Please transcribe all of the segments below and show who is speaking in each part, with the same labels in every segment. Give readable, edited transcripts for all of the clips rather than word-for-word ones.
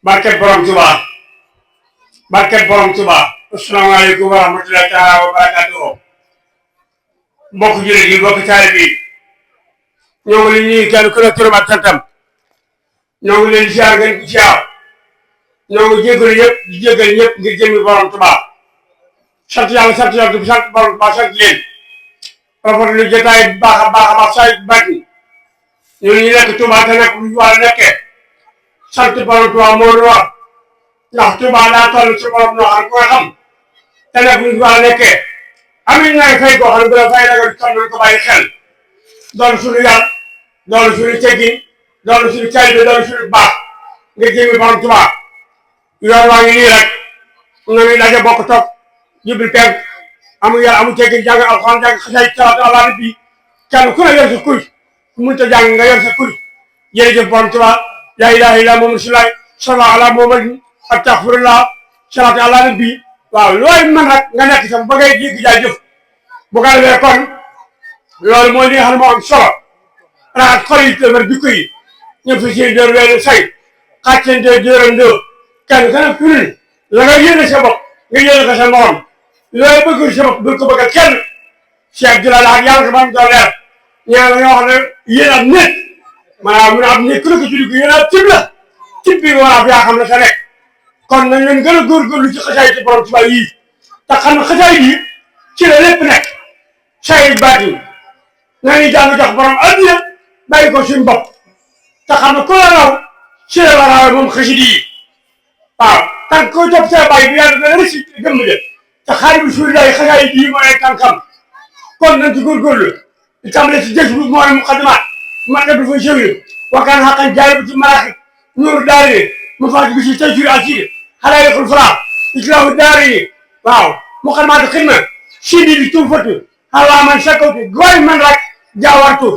Speaker 1: barket borom Tuubaa barket borom Tuubaa asalaamaaleykum wa rahmatullahi taala wa barakatuh mbokk jullit yi mbokk taalibe yi ñoo ngi leen ñuy kenn ku ne turam ak santam ñoo ngi leen siyaar ngeen ko siyaar ñoo ngi jégalu ñëpp di jégal ñëpp ngir jëmmi borom Tuubaa sant yàlla sant yàlla sant borom Tuubaa sant leen rafetlu jotaay bu baax a baax saa yu bari ñun ñu nekk Tuubaa te nekk lu ñu war a nekkee sant borom Tuubaa moo ñu war ndax Tuubaa daa toll ci borom noo xam ko xam te nekk lu ñu war a nekkee amiin naa fay koo xam ne bu la fay ragal toll nañ ko bàyyi xel doon suñu yar doon suñu teggin doon suñu taalibe doon suñu baax nga jëmi borom Tuubaa yoon waa ngi nii rek nga ni daje bokk toog jublu penk amul yar amul teggin jàng alxuraan jàng xasay salaatu ala nabi kenn ku ne yor sa kuy ku mënut a jàng nga yor sa kuy jërëjëf borom Tuubaa laa ilaaha illa Muhammadu Rasulullaah sallallaahu alaa Muhammadin astaghfirullah salaatu ala nabi waaw looy mën rek nga nekk sax ba ngay jéggi jaay jëf bu ko defee kon loolu mooy li nga xam ne moo am solo raxas xol yi tëmër jikko yi ñu fi seen dóor weelu say xàccante dóorandoo kenn ku ne ku ne la nga yéene sa bopp nga yéene ko sa morom looy bëggul sa bopp bul ko bëggal kenn Cheikh Abdoulaye ak yàlla ko ba mu doon leer ñaan la ñoo xam ne yéen am nit maanaam mu ne am nit ku ne ko julli ko yéen a cib la cib bi waraaf yaa xam ne sa nekk kon nañ leen gën a góorgóorlu ci xasaay ci borom Tuubaa yii te xam ne xasaay yi ci la lépp nekk say baatin nañu jàng jox borom addina bàyyi ko suñu bopp te xam ne ku la raw ci la la rawee moom xasida yi waaw tant que topp sa bàyyi bi yàlla dana rëcc gëm de te xaari bi suur lay xasaay yi mooy ay tànkam kon nañ ci góorgóorlu di tàmbale ci jës bu mooy muqaddimaat ma def dafay sëwri wakaan xaqan jaay bu ci maraaxi nuuru daari mu faati bi ci tajur asiri xalaa yëqul fara islaahu daari waaw muqaddimaatu xidma sidi di tuufatu xalaa man sakkawtu gooy man rek jaawartu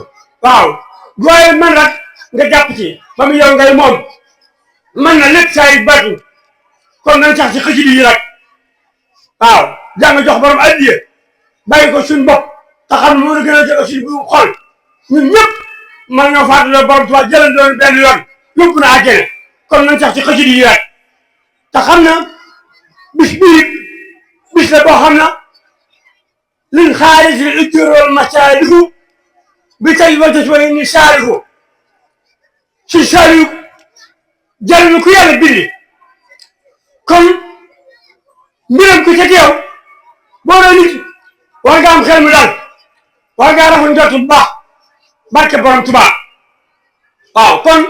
Speaker 1: waaw gooy man rek nga jàpp ci ba mu yow ngay moom man na lépp saa yi batu kon nañ sax ci xasida yi rek waaw jàng jox borom addiya bàyyi ko suñ bopp te xam ne moo gën a jël suñ bu xol ñun ñëpp man ñoo fàttali borom Tuubaa jëlan doon benn yoon yóbbu na àjjana kon nañ sax ci xasida yi rek te xam na bis bii bis la boo xam na liñ xaari si ujjurool masaalihu bi tey wante si wala ni saalihu si saalihu jëriñu ku yàlla bindi kon mbiram ku ca teew boo doon nit war nga am xel mu daal war ngaa rafet njort bu baax barke borom Tuubaa waaw kon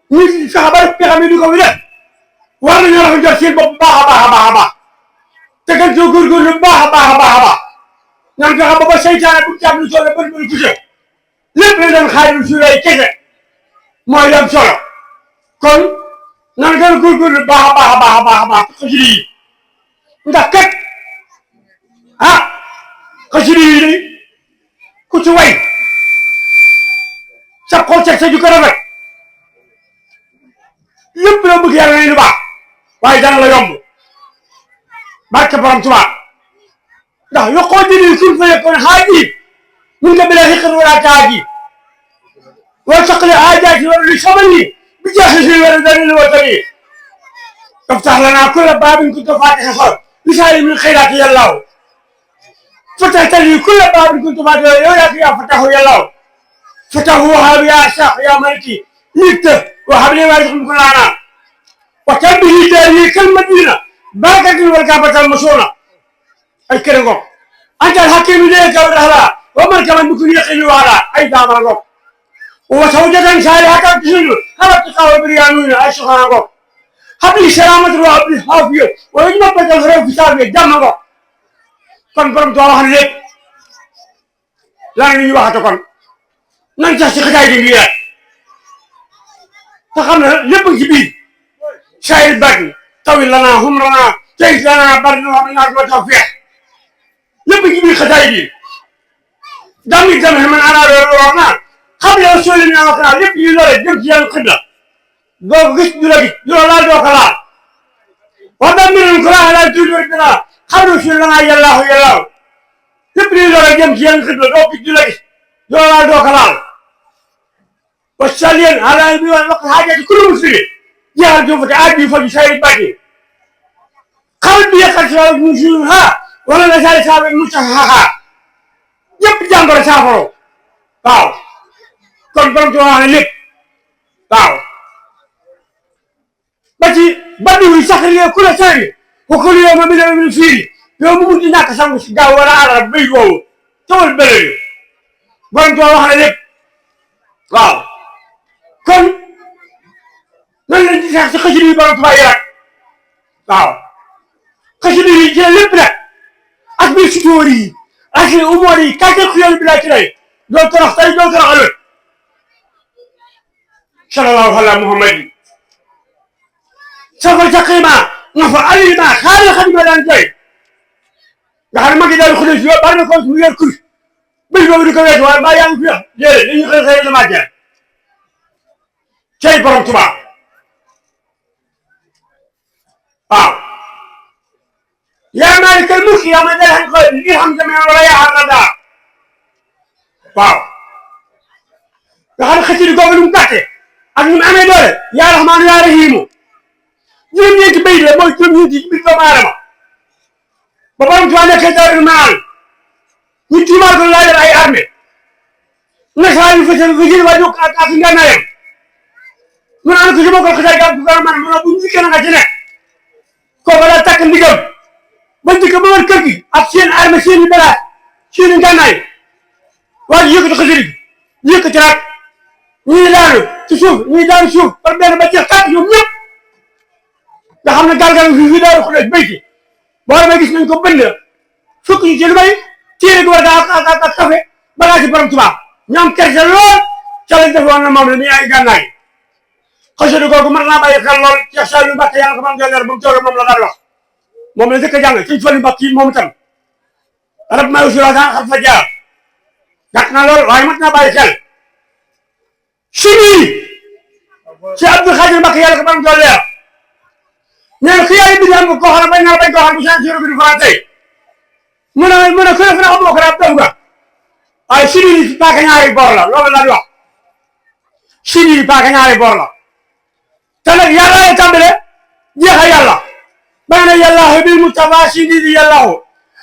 Speaker 1: nit fexe ba pexe mi du ko fi def war nañoo rafet njort seen bopp bu baax a baax a baax a baax te gën soo góorgóorlu bu baax a baax a baax a baax ñoom fexe ba ba seytaane bu jàpp lu solo bën bën touché lépp la dem xaari su lay kese mooy dem solo kon nan gën a góorgóorlu bu baax a baax a baax a baax a baax xasida yi ndax kat ah xasida yi de ku ci way sa xol sa jikko rafet lépp la bëgg yàlla nañ lu baax waaye dana la yomb barke borom Tuubaa ndax yokkoo dini kun fa yekkoon haaji mun nga bila xiqat wala taaji wa saqli haajaati wa li samani bi jaaxi si wala dalil watani افتح لنا كل باب كنت فاتحه لسائر من خيرات يا الله فتحت لي كل باب كنت فاتحه يا فتحه يا الله فتحه وهب يا شيخ يا ملكي ليت وهب لي ما يخلق لنا وتنبه داري كالمدينه باكة والكعبة المشهورة الكرنغو انت الحكيم ليك والرهلا ومن كمان بكون يقين وعلا اي دامرغو وسوجة صالحة تسلم هل تقاوى بريانون اشخاص حبلي سلامة وحبلي حافية ويجب أن تظهر في سابق جمعه كن برم توالحن لك لأنني واحدكم ننسى سخطاء جميلة تخمنا لبن جبيل شايل بدن طويل لنا هم لنا جيس لنا بردنا ومن أرض وتوفيح لبن جبيل خطاء جي دمي دمه من أنا رورنا قبل رسول الله وقنا لبن يلوري جمت يلو القبلة doo gis du la gis du la laal doo ko laal wax dëgg mbir mi ku la laal toujours dina xam ne suñu la ngaa yàllaahu yàllaahu lépp luy lor a jëm ci yenn xibla doo gis du la gis du la laal doo ko laal wa salliyan ala nabi wa laqad haajati kullu muslimin jeexal ju fati aaj bi faju sayri bàcce xamal bi yàqal si wàllu mu suñu xaa wala la saari saabe mu sax xaaxaa yëpp jàngoro saafaro waaw kon borom ci wax ne lépp waaw ba ci bandi wi sax lee ku la sari ko ko yow ma mi ne mi fiiri yow mu munti ñàkk sangu si gaaw wala arab bay woowu tawal bële borom ci wax ne lépp waaw kon nan lañ di sax si xasida yi borom tubaab yi rek waaw xasida yi ci lépp nag ak biir sutóor yi ak umoor yi kàcce ku yoon bi laa ci lay doo torox tey doo torox ëllëg sallallahu ala muhammad safar sa xiima nga fa alima xaari xadima daan joy nga xam ne mag yi daal xule si bari na ko mu yor kur bëj boobu di ko weesu waaye mbaa yaa ngi fi wax déedéet dañuy xëy xëy dama jeex cey borom tubaab waaw yaa maalikal mulki yaa ma dal xañ ko li xam jame wala yaa xam na daa waaw nga xam ne xëcc googu lu mu gàtte ak ni mu amee doole yaa raxmaanu yaa rahiimu juróom-ñeenti béy la mooy juróom-ñeenti ci biir doomu aadama ba borom tubaab nekkee dawri maan ñu tiimaal ko laa def ay armée nasaraan yu fësal fësal waa jóg ak ngànnaayam mu naan ko si bokkal xasaay gàpp bu gàllankoor mu ne bu ñu dikkee na nga ci nekk kooku daal takk ndigam ba njëkk ba war kër gi ak seen armée seen i balaas seen i ngànnaay waa ji yëkkati xasida gi yëkkati raat ñii daanu ci suuf ñii daanu suuf par benn ba jeex tàkk ñoom ñëpp nga xam ne gàllankoor fii daal xulee béyti boo demee gis nañ ko bënd fukk ñu ci lu may téere gi war ak café balaa ci borom tubaab ñoom kerse lool ca lañ defoon na moom la muy ay gànnaay xasida googu mën naa bàyyi xel lool Cheikh Saliou Mbacké yàlla ko mam jolleer ba mu toog moom la daan wax moom la jëkk a jàng ci Faliou Mbacké moom itam rab may usura san xam fa jaar gàtt na lool waaye mat naa bàyyi xel sini ci Abdou Khadir Mbacké yàlla ko mam jolleer nee na ku yàlla bi am koo xam ne bañ naa bañ koo xam bu changé bi du français mu ne ku ne fu ne xamoo ko daal def nga waaye sini paaka ñaari boor la loolu la di wax sini paaka ñaari boor la te nag yàlla lay tàmbale jeexal yàlla ba ne yàllaahu bil mustafa sini di yàllaahu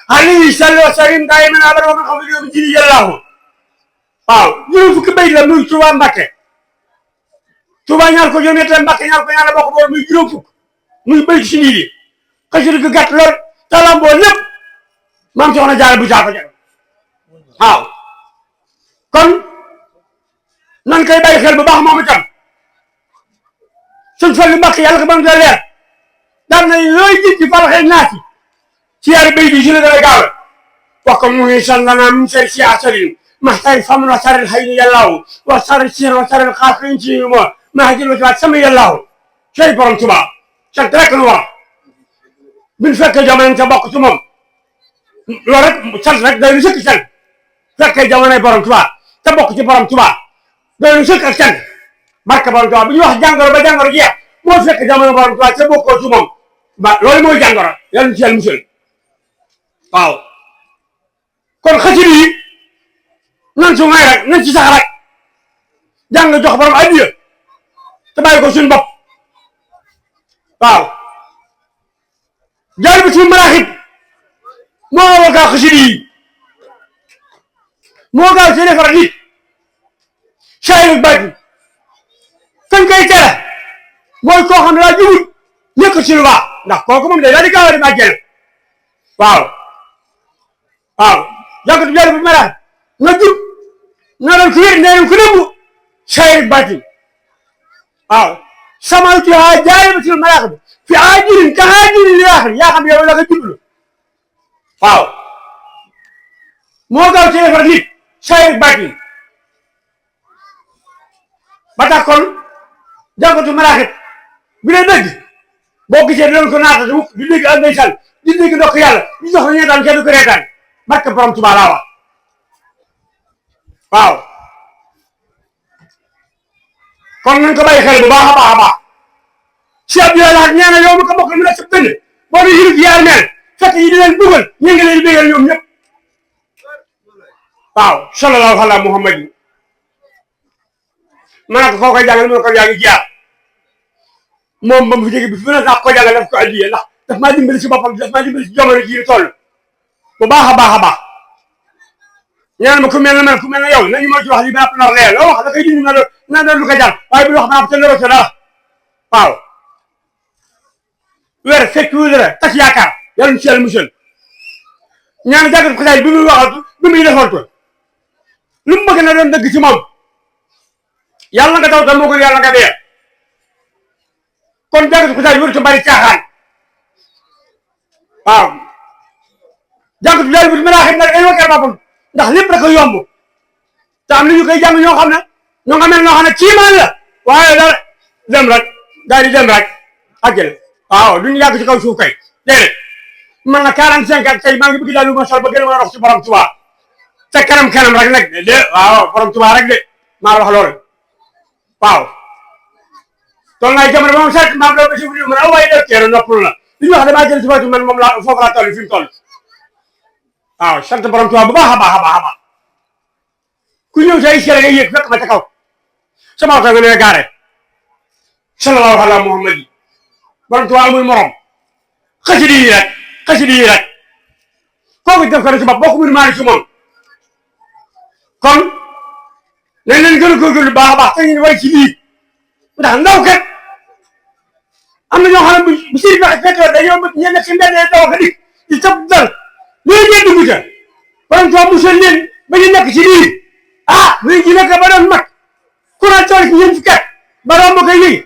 Speaker 1: alayhi salli wa sallim daayiman abadan wa man xam ne yow jini yàllaahu waaw juróom fukki bayt la muy Tuuba Mbàkke Tuuba ñaar ko juróom-ñett Mbàkke ñaar ko ñaar bokk boor muy juróom fukk muy bayt sini di xasida gi gàtt lool talamboo lépp maam soxna Jaara bu saako ja waaw kon nan koy bàyyi xel bu baax moom itam suñ Fallu Mbàkke yàlla ko ba mu doon leer daan na yooyu jit ci faraxee naati ci yaari béy bi si la dara gaaw wax ko mu ngi sallana min sari si asarin maxtari famun wa saril xayni yàllaahu wa saril sir wa saril xaar xëyin ci mo mahajil wa tiwaat sama yàllaahu cey borom Tuubaa sant rek nu war biñ fekkee jamono ca bokk ci moom loolu rek sant rek day nu sëkk sant fekkee jamonoy borom Tuubaa te bokk ci borom Tuubaa day nu sëkk ak sant barke borom Tuubaa bu ñu wax jàngoro ba jàngoro jeex moo fekk jamono borom Tuubaa te bokkoo ci moom ba loolu mooy jàngoro yàlla ci yàlla musal waaw kon xasida yi nan su ngay rek nan ci sax rek jàng jox borom addiya te bàyyi ko suñu bopp waaw jaar bi suñu maraaxib moo war gaaw xasida yi moo gaaw ci defar nit saayir baati fañ koy tere mooy koo xam ne daa jubul nekk ci lu baax ndax kooku moom day daal di gaaw a dem àjjana waaw waaw jàngatu jaar bi maraaxib nga jub na doon ku wér nee nañ ku nëbbu saayir baati waaw samawtu haa jaalibatul maraaxib fi aajirin ka aajirin li aaxir yaa xam yow la nga jublu waaw moo gaaw ci defar nit saayir baati ba tax kon jàngatu maraaxib bi ne dëgg boo gisee dinañ ko naata di dégg ak ndeysaan di dégg ndokk yàlla di jox la ñeetaan kenn du ko reetaan barke borom Tuubaa laa wax waaw kon nañ ko bàyyi xel bu baax a baax a baax si Abdoulaye Lahat nee na yow mi ko bokk mu nekk sa benn boo dee yërëb yaar meel fekk yi di leen dugal ñu ngi leen di bégal ñoom ñëpp waaw sallallahu ala muhammad ma ne ko koo koy jàngal ma ne ko yaa ngi jaar moom ba mu fi jóge bi fi naa ko jàngal daf ko addiye ndax daf maa dimbali si boppam daf maa dimbali si jamono jii toll bu baax a baax a baax ñaan ma ku mel ne man ku mel ne yow nañu ma ci wax li ba nar lee loo wax da koy dindi na lu ko jar waaye bu wax naa te loro ca dara waaw weer fekk wu dara tas yaakaar yàlla ci yàlla musal ñaan jàngat ko say bi muy waxal bi muy defoon ko lu mu bëgg na doon dëgg ci moom yàlla nga taw tam moo gën yàlla nga dee kon jàngat ko say wër ci bari caaxaan waaw jàngat ko say bu mën a xam nag ay wakar boppam ndax lépp da ko yomb te am na ñu koy jàng ñoo xam ne ñoo nga mel noo xam ne kiimaan la waaye dara dem rek daal di dem rek àggale waaw duñu yàgg ci kaw suuf kay déedéet man na 45 ak tey maa ngi bëgg daal lu ma sol ba gën a mën a wax ci borom Tuubaa te kanam rek nag de waaw borom Tuubaa rek de maa wax loolu waaw toll naa jamono ba moom sax maa ngi doon ba si wuyu ma ne waaye de keroog noppalu na li ñu wax damaa jël si boobu man moom laa foofu laa toll fi mu toll waaw sant borom Tuubaa bu baax a baax a baax a baax ku ñëw say sere nga yéeg fekk ma ca kaw sama oto nga ne gaare sallallahu ala Muhammad yi borom Tuubaa amul morom xasida yi rek kooku def ko ne si bopp boo ko mën maa ci moom kon nañ leen gën a góorgóorlu baax a baax te ñu way ci lii ndax ndaw kat am na ñoo xam ne bu si fekk dañoo bëgg ñenn ci mbedd daw ko di tëb dal loolu ngeen dugg ca borom Tuubaa musal leen ba ñu nekk ci lii bu ñu ci nekk ba doon mag ku ne tool ci ñeent fukki at ba doon ba koy yëy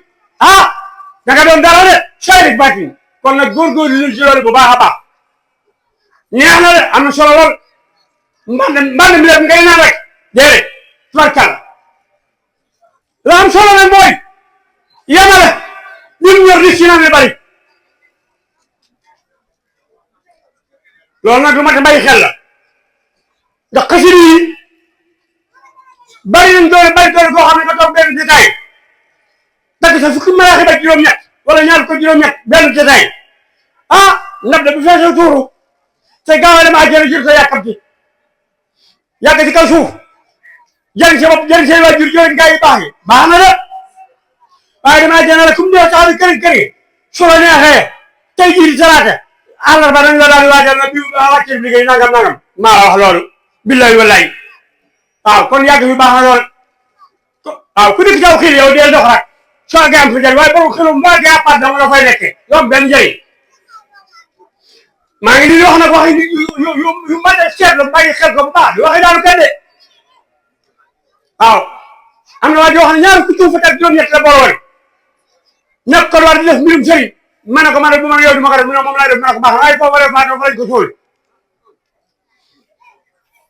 Speaker 1: da nga doon dara de sarik baatin kon nag góorgóorlu leen ci loolu bu baax a baax neex na de am na solo lool mbànd mi lépp ngay naan rek déedéet tubarkàlla la am solo nag mooy yemale li mu ñor di ci naan bari loolu nag lu mat a bàyyi xel la ndax xasida yi bari nañ bari doole koo xam ne nga toog benn détail dagg sa fukki maraaxib ak juróom-ñett wala ñaar ko juróom-ñett benn détail ndab de bu feesee tuuru te gaaw a dem àjjana jur sa yàkkamti yàgg ci kaw suuf jëriñ sa bopp jëriñ say waajur jëriñ gaa yi baax yi baax na de waaye dem àjjana la comme ñoo taxaw këri su la neexee tey jii di salaate àllarba dañ la daal waajal na bi wàccee liggéey nangam maa la wax loolu billahi wallahi waaw kon yàgg bi baax na lool waaw ku nekk taw xiir yow deel dox rek soo àggee am fa njëriñ waaye boo xelum moo àggee apart dama la fay nekkee yow benn njëriñ maa ngi di wax nag wax yu mën a seetlu bàyyi xel ko bu baax di waxee daanu kenn de waaw am na waa ji wax ne ñaari ku tuuf fa teg juróom-ñett la boole nekk ko war di def mbirum sëriñ ma ne ko man bu ma yow du ma ko def mu ne moom laa def ma ne ko baax waaye foofu def maa dafa lañ ko suul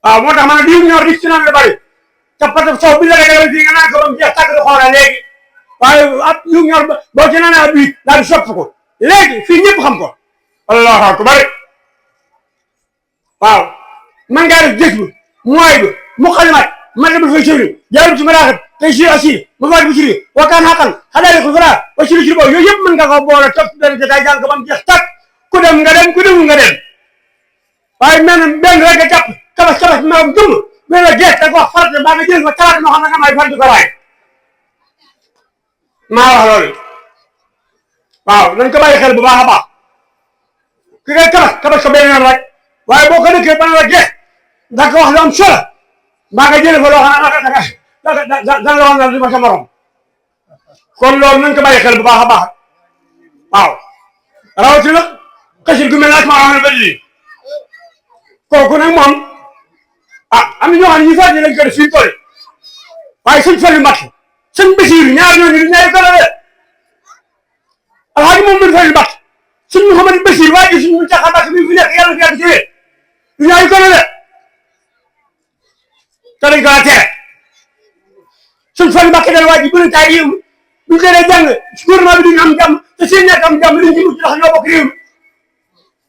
Speaker 1: waaw moo tax ma ne diw ñor di ci naan la bari te parce que soo bi la rek fii nga naan ko ba mu jeex tàgg di xoolal léegi waaye ab diw ñor boo ci naan bii daal di sopp ko léegi fii ñëpp xam ko allahu akbar waaw man ngaa def gis bi mooy bi mu xalimat man de bu fay sëriñ jaarul ci maraaxib tey si assi ma faat bu siri wakaan xaqan xadaale ko fara wa siri siri boobu yooyu yëpp mën nga ko boole topp benn jotaay jàng ko ba mu jeex tàkk ku dem nga dem ku demul nga dem waaye mel benn rek nga jàpp kabas maam jëm mais la jeex da ko wax farata baa nga jël fa talaata moo xam ne nga may fan di ko raay maa wax loolu waaw nañ ko bàyyi xel bu baax a baax ki ngay kabas ko benn yoon rek waaye boo ko dëkkee ba la jeex da ko wax lu am solo baa nga jël fa loo xam ne da la wax di ma sa morom kon loolu nañ ko bàyyi xel bu baax a baax waaw rawatina xasit gu mel ne asmaa xam ne ba lii kooku nag moom am na ñoo xam ne ñu fàttali lañ ko def fii tool waaye sëñ Fallu Mbàkke sëñ Basiiru ñaar ñooñu ñaari ko la de alxaaji moom mën Fallu Mbàkke sëñ Muhammadu Basiir waaye ji suñu Muntaxa Mbàkke mi fi nekk yàlla fi yàgg ci wér du ñaari ko la de te dañ ko la tere sëñ Fallu Mbàkke dal waa ji bu taay yi buñ leen jàng gouvernement bi duñu am jàmm te seen ñàkk am jàmm liñ ci mucc ndax ñoo bokk réew mi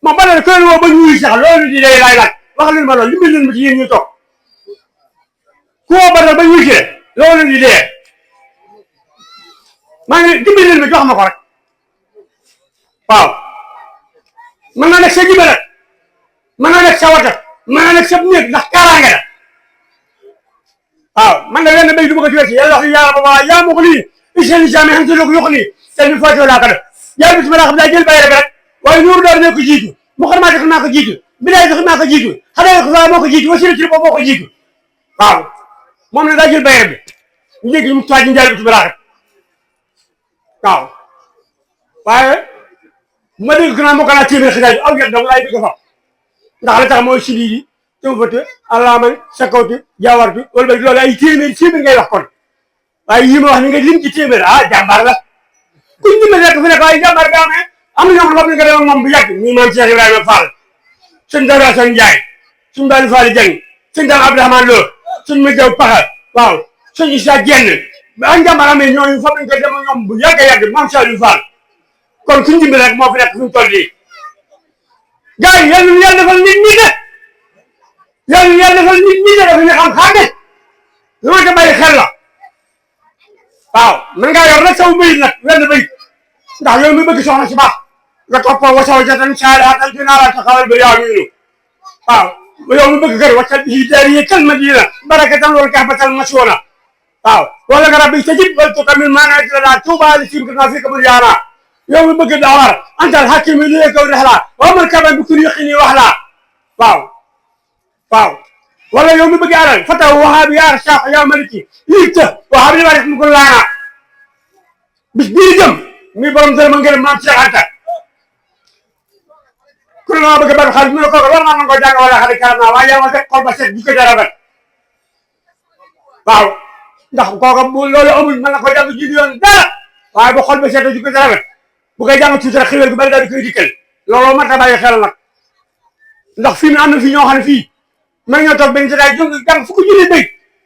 Speaker 1: moom ba ne ko woo ba ñuy sax loolu di day laay laaj wax leen ma loolu li leen ma ci yéen ñu toog ku woo ba dal ba ñuy ci loolu di dee maa ngi dimbali leen ma jox ma ko rek waaw mën naa nekk sa jibe rek mën naa nekk sa wata mën naa nekk sa néeg ndax kaaraange la waaw man de wenn béy du ma ko ci wecc yàlla wax yàlla ba yaa ma ko lii iseen isaame xam te loo ko yokk nii seen photo laa ko def jaay bi su ma la xam daa jël bayre bi rek waaye nuuru door ne ko jiitu mu xarmaati maa ko jiitu bilaay sax maa ko jiitu xale ko fa moo ko jiitu wasila ci boobu moo ko jiitu waaw moom la daa jël bayre bi ñu dégg mu taaj njaay bi su ma la waaw waaye bu ma dégg gannaaw moo ko naa téeméer xidaay aw yet dong laay bëgg a fa ndax la tax mooy sidi yi tawfate alaamay sakawte jaawartu wala ba loolu ay téeméer ngay wax kon waaye yi ma wax ni nga lim ci téeméer jàmbaar la kuñ dimbali rek fi nekk waaye jàmbaar bi amee am na ñoo xam ne nga dem ak moom bu yàgg muy maam Cheikh Ibrahima Fall sëñ Dara Sane Ndiaye suñu daal Fall Dieng sëñ Dara Abdourahmane Lo suñ ma jaw paxa waaw sëñ Issa Dieng ba ak jàmbaar amee ñooñu fa nañ ko dem ak ñoom bu yàgg a yàgg maam Saliou Fall kon kuñ dimbali rek moo fi nekk fi mu toll nii gars yi yàlla defal nit ñi de yàlla defal nit ñi de dafa ñu xam xaage lu ma ko bàyyi xel la waaw mën ngaa yor rek saw bayit nag wenn bayit ndax yow mi bëgg soxna si baax nga toppoo wasaw jatan saalihaatan dinaa taxawal ba yaa miinu waaw yow mi bëgg kër waccal bi daariye kal madina barakatan wal kahbatal masuna waaw wala nga rabbi tajib wal tukamil maana la tuuba li sibkana fi kabul yaana yow mi bëgg dawar antal hakim li ko rehla wa man kaba bi kun yaqini wahla waaw wala yow mi bëgg alal fataw wahabi ya shaq ya maliki yita wahabi waris mu ko laana bis bii jëm mi borom dërëm ngeen maam Cheikh Anta ku ne ma bëgg ban xaalis mu ne kooku war naa ko jàng wala xarit karam naa waaye yaa ma fekk xol ba set bu ko jarabal waaw ndax kooku bu loolu amul mën na ko jàng ji yoon dara waaye bu xol ba set bu ko jarabal bu koy jàng tuuti rek xiwér gu bari daal di koy dikkal loolu mat a bàyyi xel nag ndax fii mu am na fii ñoo xam ne fii mën ñoo toog benn jotaay jóg jàng fukki junni béy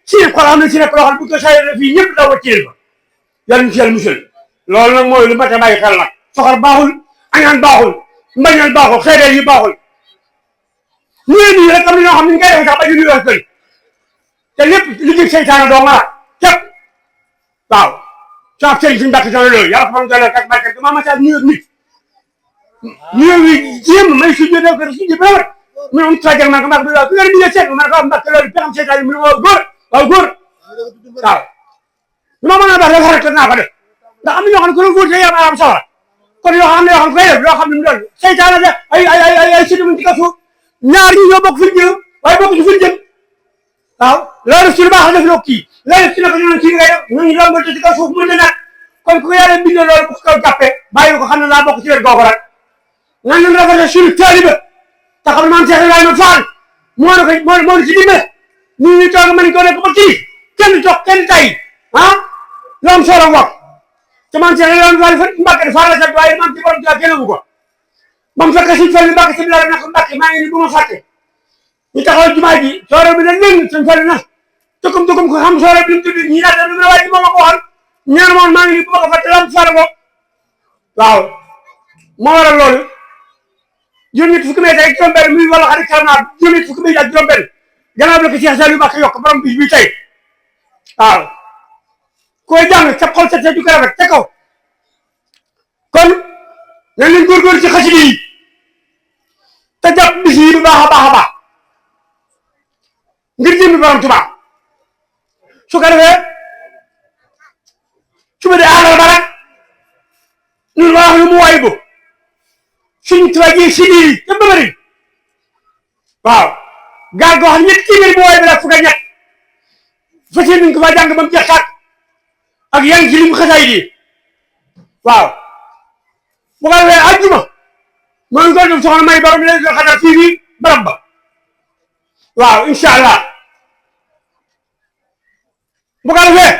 Speaker 1: si xol am na si nekk loo xam ne bu ko sayee fii ñëpp daw wàcceel fa yàlla ñu ci yàlla musal loolu nag mooy lu mat a bàyyi xel nag soxor baaxul añaan baaxul mbañal baaxul xeebeel yi baaxul ñëwee nii rek am na ñoo xam ne ñu koy defee sax ba ñu nuyoo kër te lépp liggéey seytaane doo nga képp waaw saa sëriñ suñu mbàkk sama loolu yàlla xam nga kat barkat bi maama saa nuyoo nit nuyoo yi jéem may su jëdee kër su jëdee rek mu ne am trajet man ko mbàkk bi waaw ku ngeen di seet man ko mbàkk loolu pexam seytaane mu ne waaw góor waaw lu ma mën a baax dafa rek naa ko def ndax am na ñoo xam ne ku la góor yaram am sawara kon yoo xam ne yoo xam ne koy def yoo xam ne mu doon seytaane de ay sëriñ ci kaw suuf ñaar ñi ñoo bokk fi ñu jëm waaye bokk ci fi ñu jëm waaw loolu def ci lu baax la def loo kii loolu def ci naka ñu ne kii ngay def ñooñu loolu ci kaw suuf mën na nag kon ku ko yàlla bindee loolu bu ko jàppee bàyyi ko xam ne laa bokk ci wér googu rek nan leen rafetee suñu taalibe te xam ne maam Cheikh Ibrahima Fall moo ci dimbale ñu toog mën ko nekk ba kii kenn toog kenn tay lu am solo wax te maam Cheikh Ibrahima Fall fa Mbàkke Fall la sax waaye maam ci borom kenn bu ko ba mu fekk si Fall Mbàkke si biir nag Mbàkke maa ngi ni bu ma fàtte ñu taxawal jumaa ji soore bi dañ leen suñ Fall na tukum ko xam soore bi mu tudd ñi daal dama waaye ji moo ma ko waxal ñaan moom maa ngi ni bu ma ko fàtte lam Fall ko waaw moo waral loolu juróom-ñett fukki may ak juróom-benn muy wala xarit karam naa juróom-ñett fukki may ak juróom-benn gannaaw bi la ko Cheikh Saliou Mbàkke yokk borom bis bi tey waaw koy jàng sa xol set du ko rafet ca kaw kon nañ leen góorgóorlu ci xasida yi te jàpp bis yi bu baax a baax a baax ngir jëmmi borom Tuubaa su ko defee suba de àllarba rek ñun wax lu mu waay bu suñ Tuubaa ji si biir te bëri waaw gaal goo xam ñetti téeméer bu waay bi la fukk ak ñett fas yéene ko fa jàng ba mu jeex tàkk ak yan ci lim xasaay di waaw bu ko defee àjjuma mooy nga def soxna may borom léegi xanaa fii nii barab ba waaw incha allah bu ko defee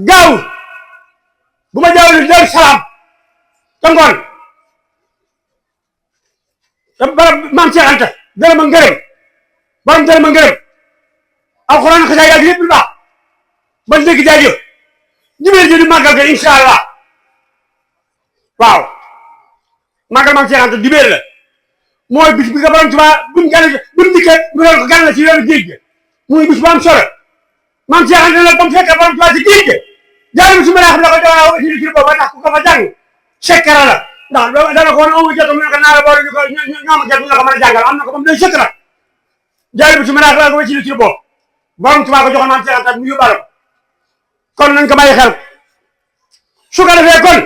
Speaker 1: gaaw bu ma jaawale Daaru Salaam te ngoon te barab maam Cheikh Anta dërëm ak ngërëm borom dërëm ak ngërëm alxuraan xasaay ak lépp lu baax ba léegi jaajëf jibéer ji di màggal ko incha allah waaw màggal maam Cheikh Anta jibéer la mooy bis bi nga borom Tuubaa buñ dikkee mu doon ko gan la ci yoonu géej gi muy bis bu am solo maam Cheikh Anta nag ba mu fekkee borom Tuubaa ci géej gi jaarul si mën a xam ne ko dawaa ci boobu ndax ku ko fa jàng sekkara la ndax dana ko woon amu jot mu ne ko naara boole ñu ko ñoom jot ñu la ko mën a jàngal am na ko ba mu doy sëkk nag jaarul si mën a xam ko ci boobu borom Tuubaa ko joxoon maam Cheikh Anta mu yóbbaale ko kon nañ ko bàyyi xel su ko defee kon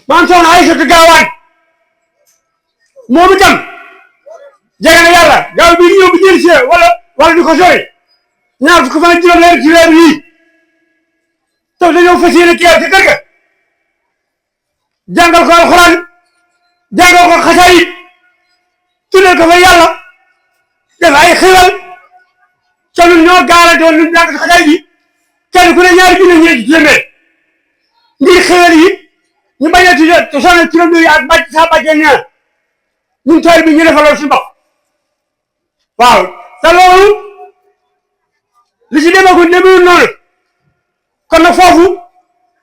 Speaker 1: maam soxna Aysatu Gaawaan moom itam jege na yàlla gaaw bi ñëw bi jël si wala di ko sori ñaar fukki fan ak juróom leer ci weer yii te dañoo fas yéene kii ci kër ga jàngal ko alxuraan jàngal ko xasaayid tuddee ko fa yàlla def ay xiwal ca ñun ñoo garanti woon ñun jàng xasaayid yi kenn ku ne ñaari junne ñeenti téeméer ngir xiwal yi ñu bañ a tuddee te sonal turam yi ak bàcc saa bàccee ñaar ñun tool bi ñu defaloon suñu bopp waaw te loolu li ci demagul noonu kon nag foofu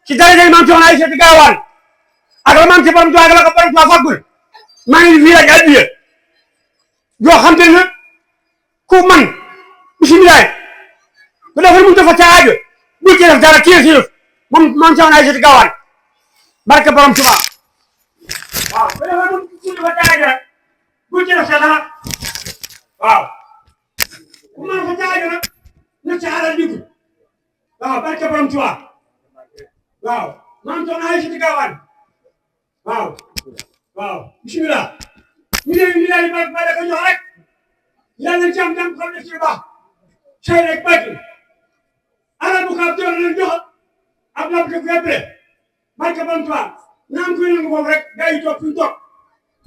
Speaker 1: ci daraja maam soxna Aysatu Gaawaan ak la maam ci borom Tuubaa ak la ko borom Tuubaa faggul maa ngi fii rek addiya yoo xam te ne ku man bisimilah bu defal mu dafa ca aajo bu ci def dara kii si moom maam soxna Aysatu Gaawaan barke borom Tuubaa waaw bu defal mu dafa ca aajo rek bu ci def dara waaw ku man fa ca aajo nag na ca alal dugg waaw barke borom Tuubaa waaw maam soxna Aysatu Gaawaan waaw bisimilah ñu yi ba ko jox rek yàlla nañ ci am ndam xam ne ci lu baax say rek bàcc alal bu ko ab jox leen jox ab lapp ko yëppale barke borom Tuubaa naam kuy nangu foofu rek gars yi toog fi ñu toog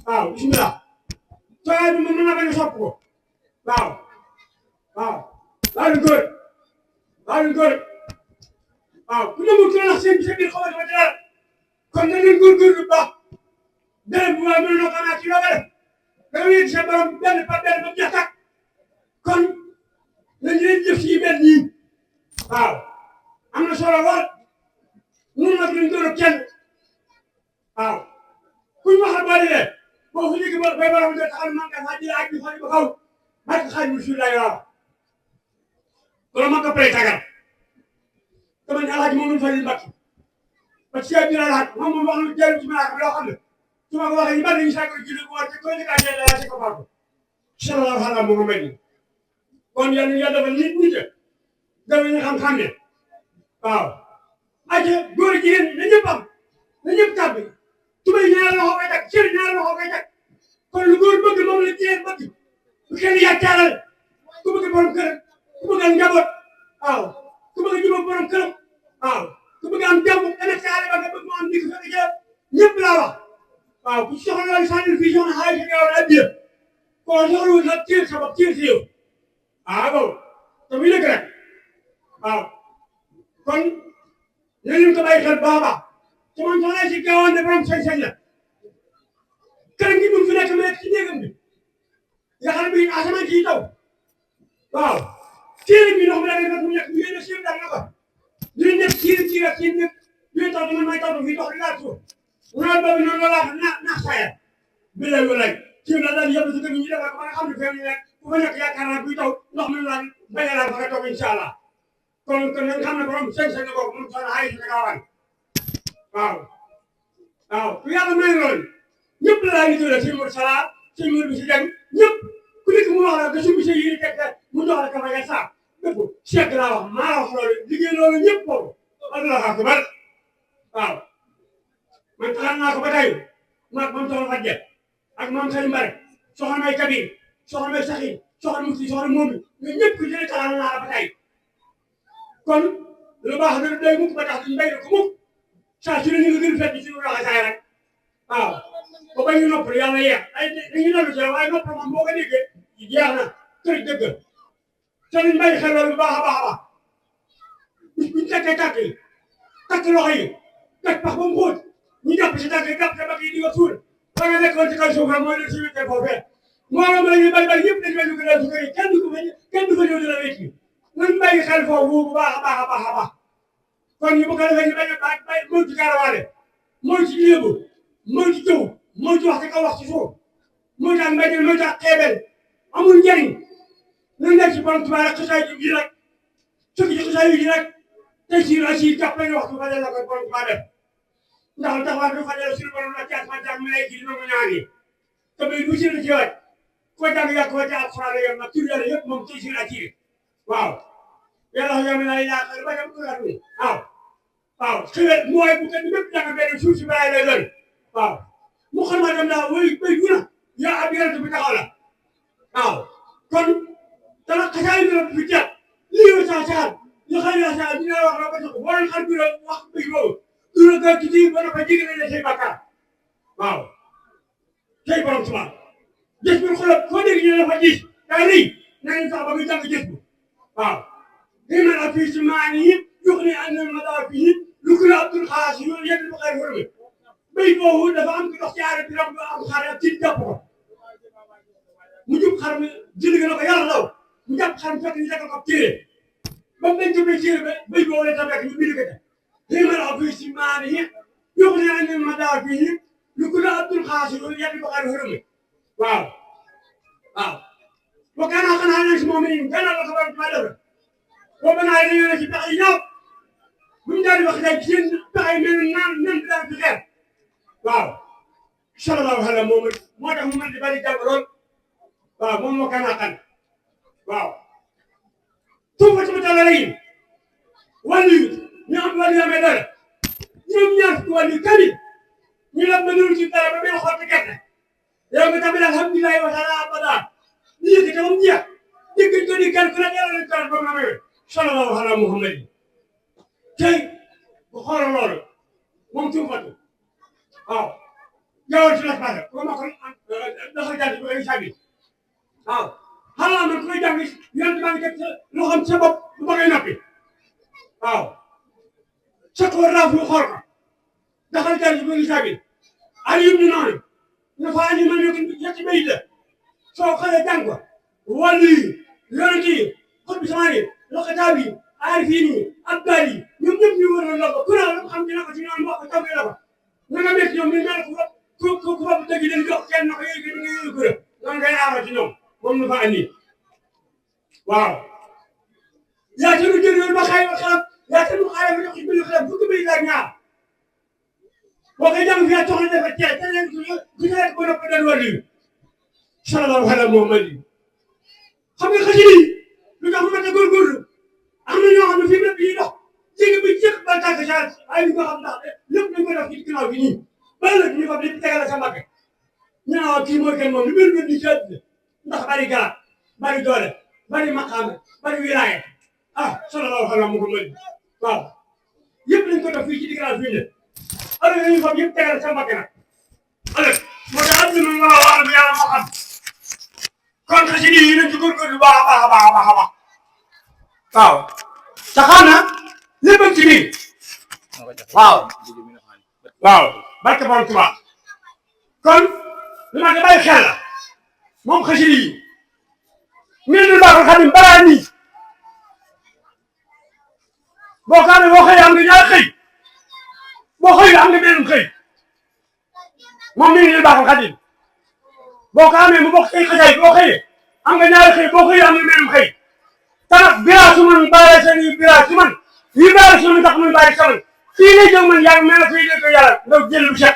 Speaker 1: waaw bisimilah tooyaay bi moom mën na bañ a sopp ko waaw lu góor waaw ku nangu ci nax seen biir xamal ma dara kon na leen góorgóorlu bu baax beneen bu baax mënuloo xanaa ci loo def da nga wéet sa borom benn par benn ba mu jeex tàkk kon nañu leen jëf ci benn yi waaw am na solo lool ñun nag duñ doon kenn waaw kuñ waxal boo dee boo fu jógee ba bay borom nga taxal man nga xaaj ak ñu xaaj ba xaw barke xaaj mu suul lay waaw loolu ma ko pare tagal dama ne alaaji moom fa ñu mbakki parce que bi la laaj moom wax lu jël ci malaaka loo xam ne su ma ko waxee ñu bari ñu sàkk julli ko war te koy ka jël la ci ko faatu sallallahu alayhi wa sallam kon yàlla yàlla dafa nit dafa ñu xam-xam ne waaw aja góor jigéen na ñëpp am na ñëpp tàbbi tubay ñaar loxo koy teg cër ñaar loxo koy teg kon lu góor bëgg moom la jigéen bëgg bu kenn yàccaalal ku bëgg borom kër ku bëgg njaboot waaw ku bëgg jubóog borom këram waaw ku bëgg am jàmm ëllëg sa àll ba nga bëgg mu am digg fekk jël ñëpp laa wax waaw ku soxla loolu sànnil fii soxna Aysatu Gaawaan addiya koo soxlawul nag tiir sa bopp tiir si yow bon te muy dëgg rek waaw kon nañu ko bàyyi xel baax a baax te man soxna Aysatu Gaawaan de borom sañ-sañ la këram gi mu fi nekk ma nekk ci néegam bi nga xam ne bi asamaan ci taw waaw téere bi ndox mi da ngay fekk mu nekk ñu ne siim daal na ko ñu nekk ci nekk ñu taw man may taw fii dox di laal suuf noonu boobu noonu la naax saya bi lay walaay ci la daal yëpp si kër ñu defal ko ba nga xam ne fee ñu nekk ku fa nekk yaakaar naa buy taw ndox mi laal bañ a laal fa nga toog incha allah kon nga xam ne borom sañ-sañ la boobu moom soxna Aysatu Gaawaan waaw ku yàlla may loolu ñëpp la laa ñu tuddee sëñ Modou Sala sëñ Modou bi si dem ñëpp ku nekk mu wax la nga sumb sa yéene teg mu jox la kafa nga saa dëpp Cheikh laa wax maa wax loolu liggéey loolu ñëpp boobu Allahu akbar waaw man taxal naa ko ba tey maag moom soxna Fadja ak maam Sali Mbare soxna May Kabir soxna May Saxi soxna Musti soxna Moomi ñun ñëpp ku jëlee taxal naa la ba tey kon lu baax na day mukk ba tax duñ bay ko mukk saa su ne ñu ngi gën fekk suñu raxasaay rek waaw ba bañ ñu noppal yàlla yeex ay dañuy nangu ci waaye noppal moom boo ko déggee jeex na kër dëgg te ñu bàyyi xel loolu bu baax a baax a baax buñ takkee tàkk yi takk loxo yi teg pax ba mu xóot ñu jàpp si tànk yi jàpp sa bakk yi di ko suul ba nga nekkoon ci kaw suuf rek mooy leen si wéttee foofee mbooloo la ñuy bari bari ñëpp dañu leen dugg su kër kenn du fa ñëw di la wécc nañ bàyyi xel foofu bu baax a baax a baax a baax kon ñu bu ko defee ñu bañ a bàyyi mooy ci gaarawaale mooy ci léebu mooy ci jëw mooy ci wax ci kaw wax ci suuf mooy ci ak mbéy mooy ci ak xeebel amul njëriñ nañ nekk ci borom Tuubaa rek xasaay yi rek sukki ci xasaay yi rek tey si asi jàppale waxtu fa la ko borom Tuubaa def ndax lu tax wax du fajal suñu borom la ci asmaan jàng mi lay kii nangu ñaan yi te bay du seen ci waat ko jàng yàq ko ci alxuraan yam nag tur yàlla yëpp moom tey si la ci waaw yàlla xam ne laa ilaaha illa ba ko gàddu waaw waaw xëy mooy bu kenn bépp jàng benn suuf si balaay lay doon waaw mu xam ma dem naa wéy béy bu na yaa ab yonent bi taxaw la waaw kon dana xasaay bi la fi jeex lii yow saa saa ñu xëy na saa dina wax la ba tax boo leen xam bi la wax béy boobu du la gën ci ji ba dafa jigéen ne say bakkaar waaw tey borom tubaab gis bi xoolal foo dégg ñu ne dafa gis day rëy nañu sax ba muy jàng gis bu waaw dina la fii si maan yi jox ni ànd na ma daa fii lu ko la abdul xaas yi loolu yëpp dafa xay xorme béy boobu dafa am ki dox ci aare bi ram am xar ak ci jàpp ko mu jub xar mi jënd nga ne ko yàlla law mu jàpp xar mi fekk ñu tegal ko téere ba mu dañ jublee téere ba béy boobu la tam fekk ñu bind ko te dina la fii si maan yi jox ni ànd na ma daa fii lu ko la abdul xaas yi loolu yëpp dafa xay xorme waaw waaw wa kana xanaa nañ si moom ni gannaaw la ko war a def boobu naa dañoo ne ci pexe yi ñëw bu ñu daal di wax rek seen pexe yi mel ni naan nan bi daal di xeer waaw sallallahu alayhi moom moo tax mu mën di bari jàng lool waaw moom moo kana xan waaw tuufa ci matala yi wàllu ñu am wàllu yi amee dara ñoom ñaar fukki wàllu kani ñu la mënul ci dara ba benn xotti gerte yow nga tamit alhamdulilah wa taala abada ñu yëkkati moom jeex dégg ko di kan ku ne yàlla lañ ko ba ma sallallahu ala muhammad tey bu xoolal loolu moom tuufatu waaw jawal ci la paase ko ma ko dafa jàll ci ay sabi waaw xanaa man ku may jàng yonent maa ngi teg loo xam sa bopp bu ma koy noppi waaw sa ko raaf mu xool ko dafa jàll ci ay sabi ali ibn noonu na fa ani man ñetti bayit la soo xëyee jàng ko wàllu yi yonent yi xut bi sama yi loxataab yi aarifin yi abdal yi ñoom ñëpp ñu war a la ko ku ne la xam dina ko ci ñoom wax ko taw la ko na nga métti ñoom ñu mel ku fa dëgg leen jox kenn na ko yéegi nga yéegi ko noonu ngay aaro ci ñoom moom nu fa andi waaw yaa tanu jël yoon ba xaay ba xalam yaa tanu xaay ba jox ci biir xalam fukki bay laaj ñaar boo koy jàng fi yaa toxna dafa teel te leen ku ñëwee ko nopp dal wàllu yi sallallahu alayhi muhammad xam nga xasida yi lu tax mu mën a góorgóorlu am na ñoo xam ne fii mu ne bii dox jéggi bi jëkk ba tànk change ay li nga xam ndax lépp dañ ko def ci ginnaaw gi nii bala la ñu fab lépp tegal sa mbagg ñu naan kii mooy kenn moom lu mel ni ci àddina ndax bari garab bari doole bari maqaama bari wilaaya ah sallallahu alayhi muhammad waaw yëpp dañ ko def fii ci ginnaaw fii ne alors dañuy fab yëpp tegal sa mbagg nag alors moo tax àddina moom wala wala bi yàlla moo xam kon xasida yi nañ ci góorgóorlu baax a baax a baax a baax a baax waaw te xam na lépp ci biir waaw waaw barke borom Tuubaa kon lu ma di bàyyi xel la moom xasida yi mil dul baaxul xam ne balaa nii boo ko amee boo xëyee am nga ñaar xëy boo xëy am nga benn xëy moom mil dul baaxul xam boo ko amee mu bokk ci xajaay boo xëyee am nga ñaari xëy boo xëyee am nga benn xëy te nag biraa su man baale seen yi biraa su man yi baale su man tax muy bàyyi sa man fii lay jóg man yàgg mel na fii lay ko yàlla nga jël lu set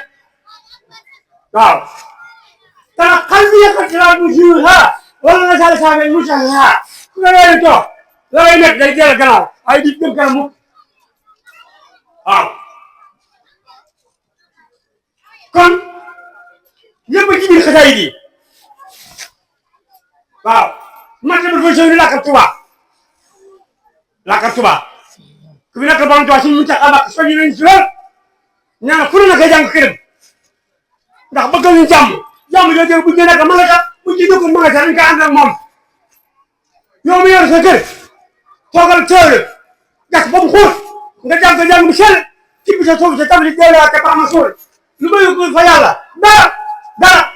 Speaker 1: waaw te nag xal bi yëkkat ci laa mu jiw haa wala nga sale saafee mu sax haa ku nga leen toog la ngay nekk day jël gannaaw ay di jëm kanam mukk waaw kon yëpp ci biir xasaay yi waaw man de dafa sëñ bi làkkar tubaab ku fi nekk borom tubaab suñu mu tax a bàq soññu nañu si lool ñaan fu ne la koy jàng këram ndax bëgg ñu jàmm jooju bu ñu nekk ma nga tax bu ci dugg ma nga tax dañ koy ànd ak moom yow mi yor sa kër toogal teewle gas ba mu xóot nga jàng bu sell ci bi sa suuf sa tabli teewle te baax ma suul lu ma yóbbu fa yàlla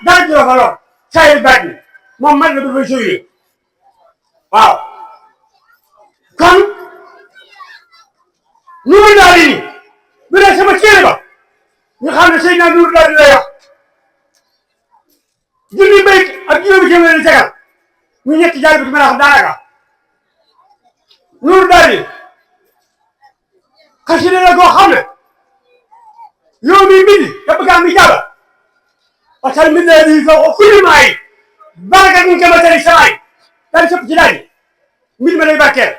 Speaker 1: dara jëloo fa lool saa yu baat ni moom man la dafay sóyee waaw kon nuuru daal yi bu dee sama téere ba ñu xam ne sëy naa nuuru daal di lay wax junni bayt ak juróomi téeméer di tegal ñu ñetti jaay bi ci mën a xam daanaka nuuru daal yi xasida la koo xam ne yow mi mbindi te bëgg am mi jàll parce que mbind la di foo kulli maa yi baraka ñu ko matali samaay daal di sëpp ci daal mbind ma lay barkeel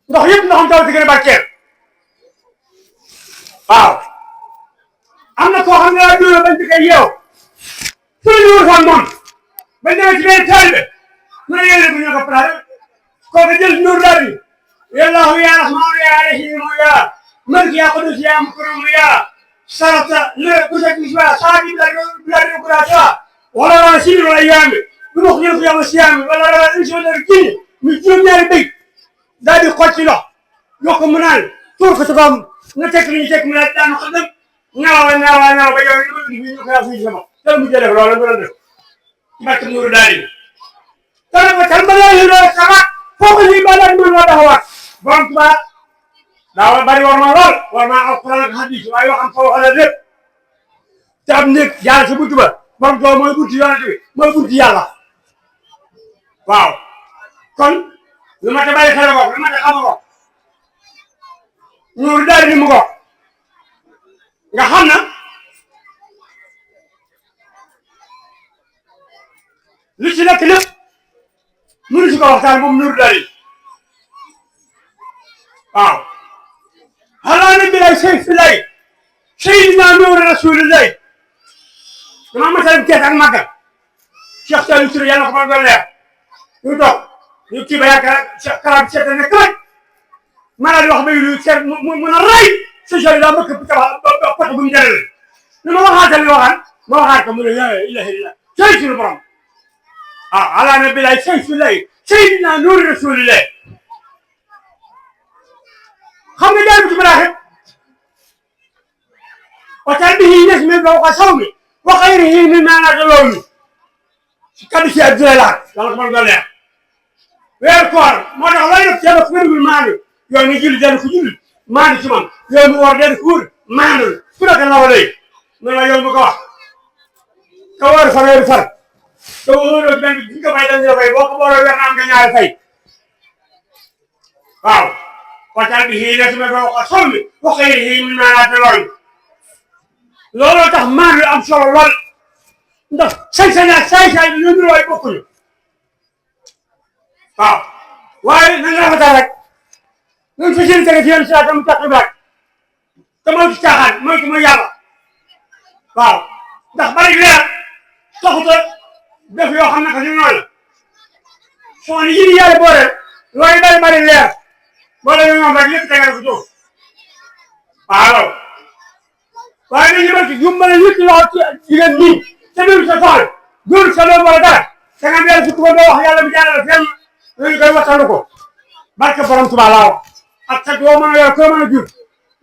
Speaker 1: ndox yëpp ndoxam taw di gën a barkeel waaw am na koo xam ne daal di bañ di koy yeew suñu ñu waxoon moom bañ demee ci benn taalibe mu ne yéen a ñu ko plané kooku jël nuur daal di yàllaahu yaa rahmaanu yaa rahiimu yaa malik yaa qudus yaa mukram yaa sarata le kusak isba saadi la kurata wala la sinu la yambe bu wax ñu ko yàlla siyam wala la inso la kii mi juróom ñaari bëy daal di xocci lox yokk mu naan tuur ko ci kawam nga tekk li ñu tekk mu naan daanu xam naaw ba yow ñu ko yaa fi sama te mu jëlee loolu la def barke nuuru daal di tan ko tan ba la ñu sama foko li ba la ñu la taxawaat bon tuba daaw bari war ma lool war naa alquran ak hadis waaye waxam fa waxal lépp te am nekk jaar sa buntu ba borom doo mooy buntu yonent bi mooy buntu yàlla waaw kon lu ma ta bàyyi xel ko lu ma ta xam ko ñuur daal ni mu ko nga xam na li ci nekk lépp mënu si ko waxtaan moom ñuur daal waaw على نبي لا شيء في الليل سيدنا نور رسول الله ما مثلا كيف عن مكة شيخ سالم سوري يلا كمان قال له يوتو يكتب بياك كلام شيطان كمان ما له واحد بيقول يصير من الرأي سجل لا مكة بتاع بمجرد لما واحد اللي واحد ما واحد كم لا إله إلا شيء في البرام على نبي لا شيء في الليل سيدنا نور رسول الله xam nga jaaru ci maraaxib waxtaan bi ñuy des même fawqa sawmi wa xayrihi mimmaa nazalawni si kaddu si Abdoulaye Lahat yàlla ko mën a leer weer koor moo tax looy def ceeb ak wérugul maandu yow mi julli den ku julli maandu ci man yow mi woor den ku wóor maandu ku nekk la wala noonu la yow mi ko wax ka wóor fa weeru far te wóoroo benn bi nga fay dañ la fay boo ko booloo weer na am nga ñaari fay waaw waxtaan bi xëy na su ma ko wax solo bi wax nga yéen ñu naan lool looloo tax maanaam am solo lool ndax sañ-sañ ak saay-saay bi ñoom ñoo bokkuñu waaw waaye na nga rafetal rek ñun fas yéene tege ci yenn saa tam tax ibaat te moytu caaxaan moytu mooy yàlla waaw ndax bari leer taxut a def yoo xam ne que ñu noonu soo ni yéen yàlla boole looy bari leer. boole ñu moom rek lépp tegal ko jóg waaw waaye nag ñu bëgg yumbale nit loxo ci jigéen ñi te dul sa tool dul sa doom wala dara te nga mel fukk ba doo wax yàlla bi jaarale fenn ñu koy waxtaanu ko barke borom Tuubaa laa wax ak sa doo mën a yor koo mën a jur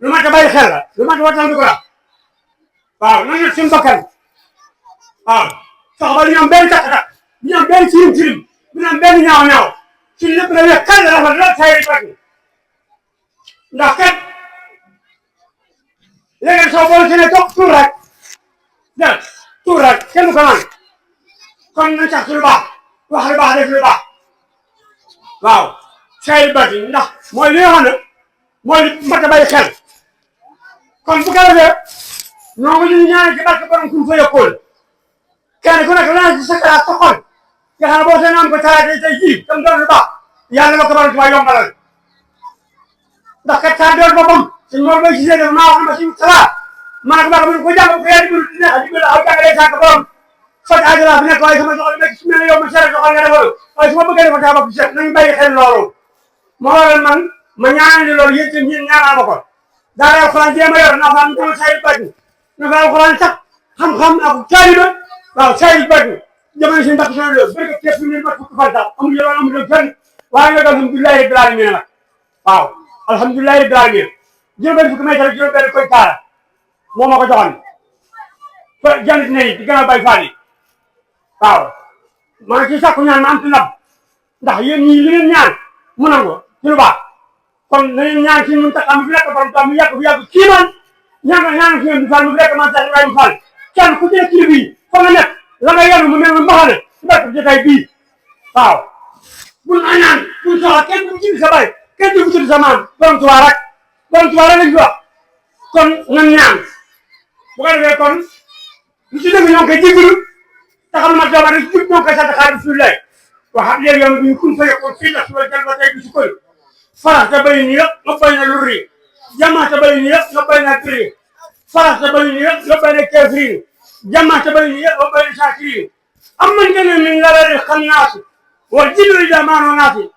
Speaker 1: lu ma ta bàyyi xel la lu ma ta waxtaanu ko la waaw nañu suñu bakkan waaw sax ba du ñu am benn takk-takk du ñu am benn tirim du ñu am benn ñaaw suñu lépp na wér kan la rafet lool say ndax kat léegi soo boole si ne toog tuur rek kenn du ko naan kon nañ sax ci lu baax wax lu baax def lu baax waaw say bati ndax mooy li nga xam ne mooy li mat a bàyyi xel kon bu ko defee ñoo ngi ñu ñaan ci barke borom kum fa yokkool kenn ku nekk lana ci sa xalaat sa xol nga xam ne boo see naan ko talaata tey jii tam doon lu baax yàlla na ko borom tubaab yombalal ndax kat saa doon boppam suñ moom mooy gisee def maa wax ma si salaat maanaam baax na ko jàng ko yaa di neex di mel aw jàngalee sànq borom faj aajo laa fi nekk waaye sama soxla nekk su mel ne yow ma seere soxla nga defal waaye su ma bëggee defal saa bopp seet nañu bàyyi xel loolu moo waral man ma ñaanal loolu yéen itam ñun ñaanal ma ko daara alxuraan jéem a yor naa fa am dama sayil bàcc na fa alxuraan sax xam-xam ak taaliba waaw sayil bàcc jamono si mbàkk solo loolu bëri képp ñu mat fukk fan sax amul yoon amul fenn waaye nag alhamdulilahi rabbil alamin nag waaw alhamdulilahi rabbil alamin juróom-benn fukki may sax juróom-benn koy taara moo ma ko joxoon fa jant ne di gën a bay faal yi waaw maa ngi ciy sàkku ñaan ma am ci ndam ndax yéen ñii li ngeen ñaan mu nangu ci lu baax kon nañu ñaan ci ñun tax am fi nekk borom tam mu yàgg kii man ñaan ci ngeen di faal mu fi nekk man sax Ibrahima Fall kenn ku ci nekk ci bii fa nga nekk la nga yanu mu mel ne mbaxane ci barke jotaay bii waaw bul ñaan bul soxla kenn du ci sa bay kenn du ci sa maam borom Tuubaa rek lañ fi wax kon nan ñaan bu ko defee kon lu ci dëgg ñoo ngi koy jégalu taxal ma dooma rek jub ñoo ngi koy sant xaar bisimilah waxaat léegi yow bi kun fa yokkoon fii la suba jël ba tey bi si koy farax te bay ni yëpp nga bay na lu ri jama te bay ni yëpp nga bay na prix فرحت بيني وبين الكافرين جمعت بيني وبين الشاكرين أمنتني من لبن الخناس والجن إذا ما ناسي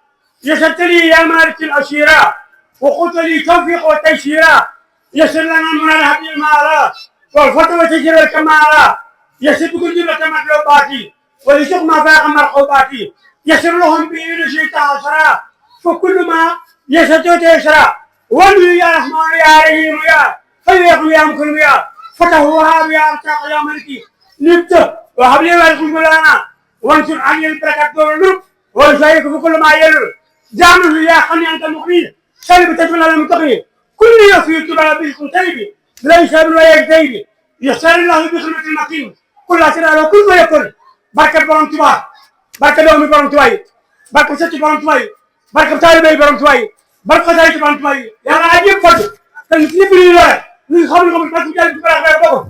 Speaker 1: يسرت لي يا مالك الأشيرة وقلت لي توفيق وتيسيرا يسر لنا من الهدي المالا والفتوى تجري الكمالا يسر بكل جملة مطلوباتي ولسوق ما فاق مرحوباتي يسر لهم بإذن شيء عشرا فكل ما يسر تيسرا ولي يا رحمن يا رحيم يا خير يا مكرم يا فتح وهاب يا ارتاق يا ملكي نبت وهب لي مالك مولانا وانصر عني البركات دور النور ويشارك في كل ما يلر جامل يا خني انت المقيم سلب تجمل على المتقين كل يوم تبع بكم تيبي ليس ولا يكتيبي يسر الله بخدمة المقيم كل أسرع على كل ما يكون بركة برام تبع بركة دومي برام تبعي بركة ستي برام تبعي بركة طالبي برام تبعي بركة زايد برام تبعي يا عجيب فرد تنسيب لي لا من خبر بس جالس برا